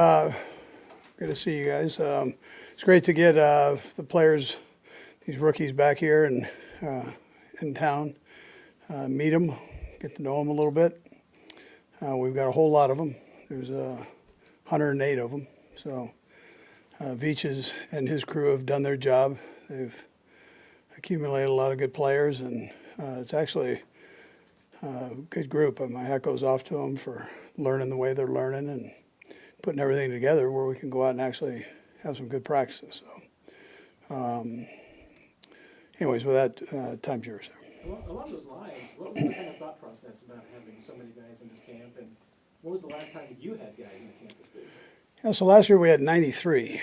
Good to see you guys. It's great to get the players, these rookies back here and in town, meet them, get to know them a little bit. We've got a whole lot of them. There's 108 of them. So Veach and his crew have done their job. They've accumulated a lot of good players, and it's actually a good group. My hat goes off to them for learning the way they're learning and putting everything together where we can go out and actually have some good practices. So, anyways, with that, time's yours. Along those lines, what was the kind of thought process about having so many guys in this camp, and what was the last time you had guys in the camp this big? Yeah, so last year we had 93.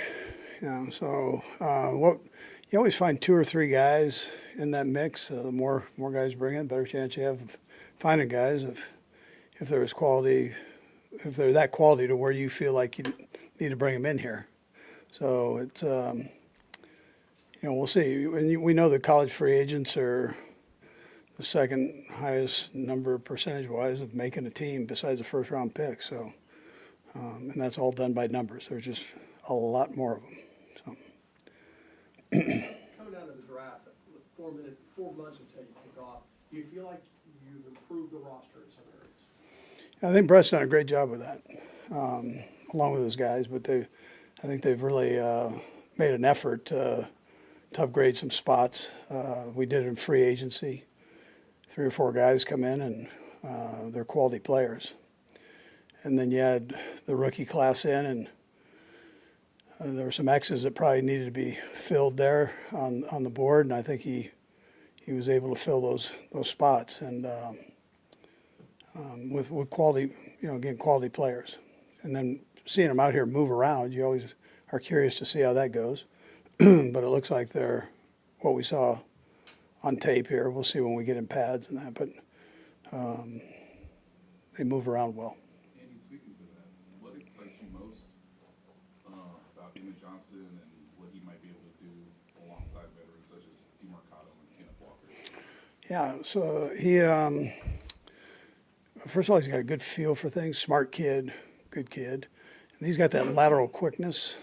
So you always find 2 or 3 guys in that mix. The more guys bring in, better chance you have of finding guys if there's quality. If they're that quality to where you feel like you need to bring them in here. So it's, we'll see. And we know that college free agents are the second highest number percentage-wise of making a team besides a first-round pick. So, and that's all done by numbers. There's just a lot more of them. So. Coming out of the draft, 4 months until you kick off, do you feel like you've improved the roster in some areas? I think Brett's done a great job with that, along with those guys. But I think they've really made an effort to upgrade some spots. We did it in free agency. 3 or 4 guys come in, and they're quality players. And then you had the rookie class in, and there were some X's that probably needed to be filled there on the board, and I think he was able to fill those spots. And with quality, again, quality players. And then seeing them out here move around, you always are curious to see how that goes. But it looks like they're what we saw on tape here. We'll see when we get in pads and that, but they move around well. Andy, speaking to that, what excites you most about Emmett Johnson and what he might be able to do alongside veterans such as DeMarcado and Kenneth Walker? Yeah, so he first of all, he's got a good feel for things, smart kid, good kid. And he's got that lateral quickness.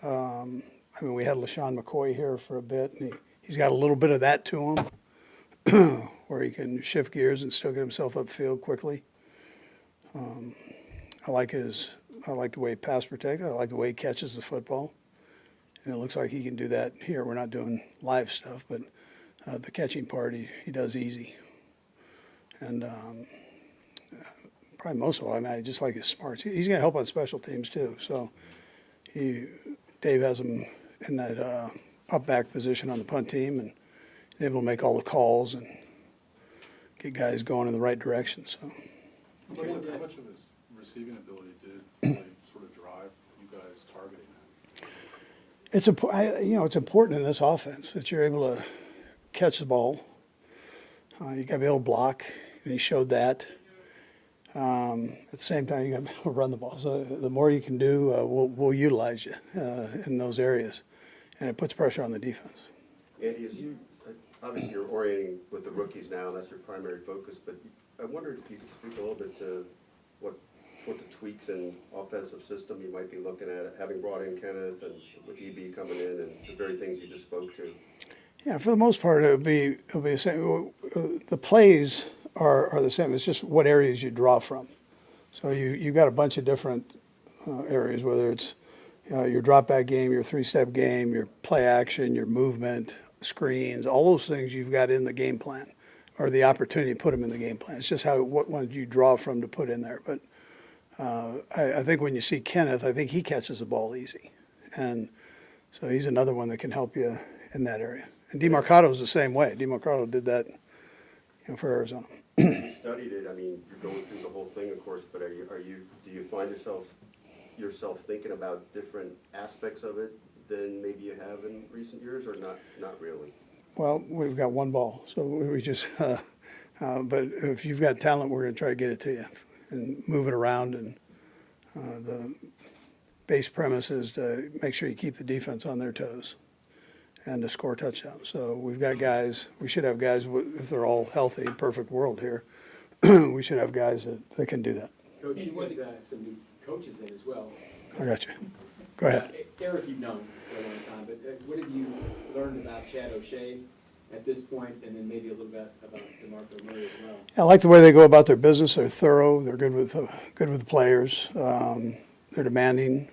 We had LaShawn McCoy here for a bit, and he's got a little bit of that to him where he can shift gears and still get himself upfield quickly. I like the way he pass protects. I like the way he catches the football. And it looks like he can do that here. We're not doing live stuff, but the catching part he does easy. And probably most of all, I just like his smarts. He's going to help on special teams too. So Dave has him in that up back position on the punt team, and able to make all the calls and get guys going in the right direction. So. How much of his receiving ability did really sort of drive you guys targeting that? It's important in this offense that you're able to catch the ball. You got to be able to block, and he showed that. At the same time, you got to be able to run the ball. So the more you can do, we'll utilize you in those areas, and it puts pressure on the defense. Andy, obviously you're orienting with the rookies now, and that's your primary focus. But I wondered if you could speak a little bit to what the tweaks in offensive system you might be looking at, having brought in Kenneth and with EB coming in, and the very things you just spoke to. Yeah, for the most part, it'll be the same. The plays are the same. It's just what areas you draw from. So you got a bunch of different areas, whether it's your drop back game, your 3-step game, your play action, your movement, screens, all those things you've got in the game plan, or the opportunity to put them in the game plan. It's just what one you draw from to put in there. But I think when you see Kenneth, I think he catches the ball easy, and so he's another one that can help you in that area. And DeMarcado's the same way. DeMarcado did that for Arizona. You studied it. You're going through the whole thing, of course. But do you find yourself thinking about different aspects of it than maybe you have in recent years, or not really? Well, we've got one ball, so we just. But if you've got talent, we're going to try to get it to you and move it around. And the base premise is to make sure you keep the defense on their toes and to score touchdowns. So we've got guys. We should have guys, if they're all healthy, perfect world here. We should have guys that can do that. Coach, you guys some new coaches in as well. I got you. Go ahead. Eric, you've known for a long time, but what have you learned about Chad O'Shea at this point, and then maybe a little bit about DeMarco Murray as well? I like the way they go about their business. They're thorough. They're good with the players. They're demanding,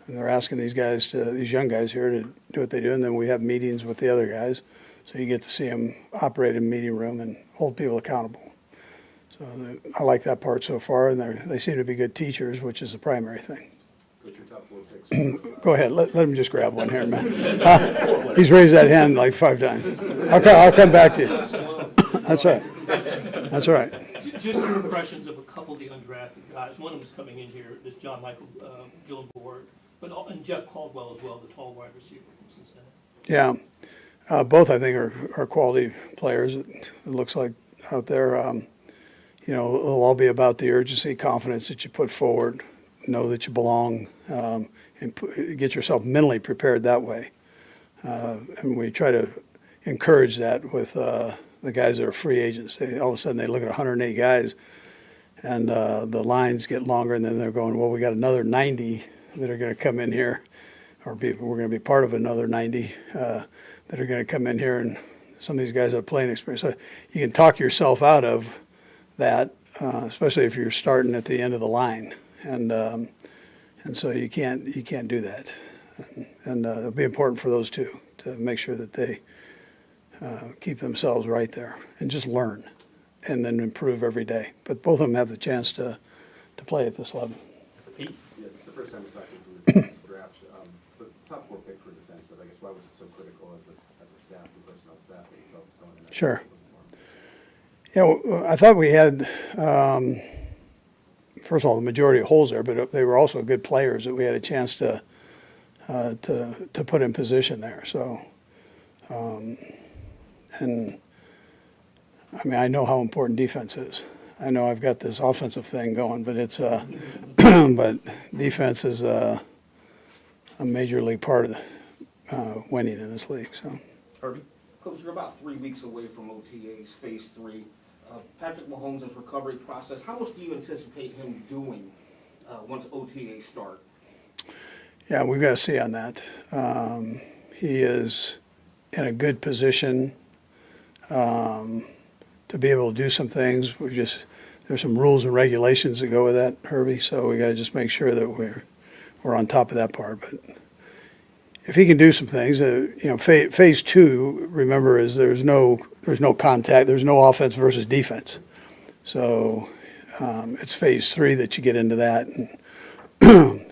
and they're asking these young guys here to do what they do. And then we have meetings with the other guys, so you get to see them operate in a meeting room and hold people accountable. So I like that part so far, and they seem to be good teachers, which is the primary thing. What's your top 4 picks? Go ahead. Let him just grab one here, man. He's raised that hand like 5 times. I'll come back to you. That's all right. That's all right. Just your impressions of a couple of the undrafted guys. One of them is coming in here, this John Michael Gillenborg, and Jeff Caldwell as well, the tall wide receiver from Cincinnati. Yeah. Both, I think, are quality players, it looks like, out there. It'll all be about the urgency, confidence that you put forward, know that you belong, and get yourself mentally prepared that way. And we try to encourage that with the guys that are free agents. All of a sudden, they look at 108 guys, and the lines get longer, and then they're going, well, we got another 90 that are going to come in here, or we're going to be part of another 90 that are going to come in here, and some of these guys have playing experience. So you can talk yourself out of that, especially if you're starting at the end of the line, and so you can't do that. And it'll be important for those two to make sure that they keep themselves right there and just learn and then improve every day. But both of them have the chance to play at this level. Yeah, it's the first time we're talking through the defensive draft. The top 4 pick for defensive, I guess, why was it so critical as a staff and personnel staff that you felt was going in that Sure. direction? Yeah, well, I thought we had, first of all, the majority of holes there, but they were also good players that we had a chance to put in position there. So, and I mean, I know how important defense is. I know I've got this offensive thing going, but it's but defense is a major league part of the winning in this league. So, Herbie? Coach, you're about 3 weeks away from OTA's Phase 3. Patrick Mahomes' recovery process, how much do you anticipate him doing once OTA start? yeah, we've got to see on that. He is in a good position to be able to do some things. There's some rules and regulations that go with that, Herbie. So we got to just make sure that we're on top of that part. But if he can do some things, phase 2, remember, is there's no contact, there's no offense versus defense. So it's phase 3 that you get into that, and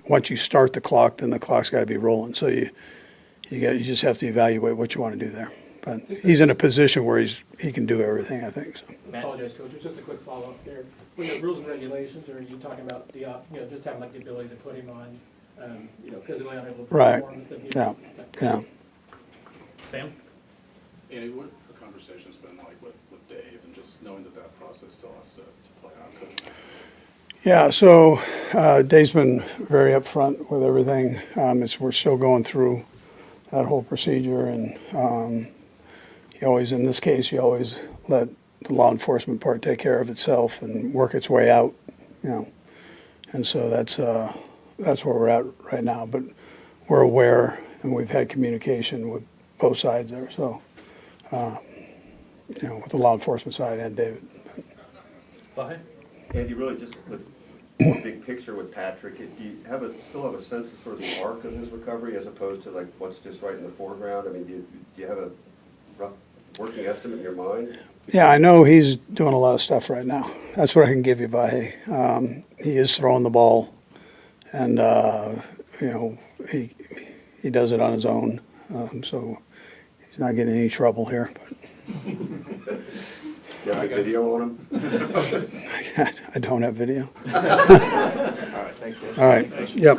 once you start the clock, then the clock's got to be rolling. So you just have to evaluate what you want to do there. But he's in a position where he can do everything, I think. So. I apologize, Coach, just a quick follow-up there. When the rules and regulations, or are you talking about the, just having like the ability to put him on, physically unable to Right. perform? Yeah. Yeah. Sam? Andy, what the conversation's been like with Dave, and just knowing that process still has to play out, Coach? Yeah, so Dave's been very upfront with everything. We're still going through that whole procedure, and in this case, you always let the law enforcement part take care of itself and work its way out, And so that's where we're at right now. But we're aware, and we've had communication with both sides there. So, with the law enforcement side and David. Andy, really just with one big picture with Patrick, do you still have a sense of sort of the arc of his recovery as opposed to like what's just right in the foreground? I mean, do you have a rough working estimate in your mind? Yeah, I know he's doing a lot of stuff right now. That's what I can give you, Vahe. He is throwing the ball, and he does it on his own, so he's not getting any trouble here. But Do you have any video on him? I don't have video. All right, thanks, guys. All right. Yep.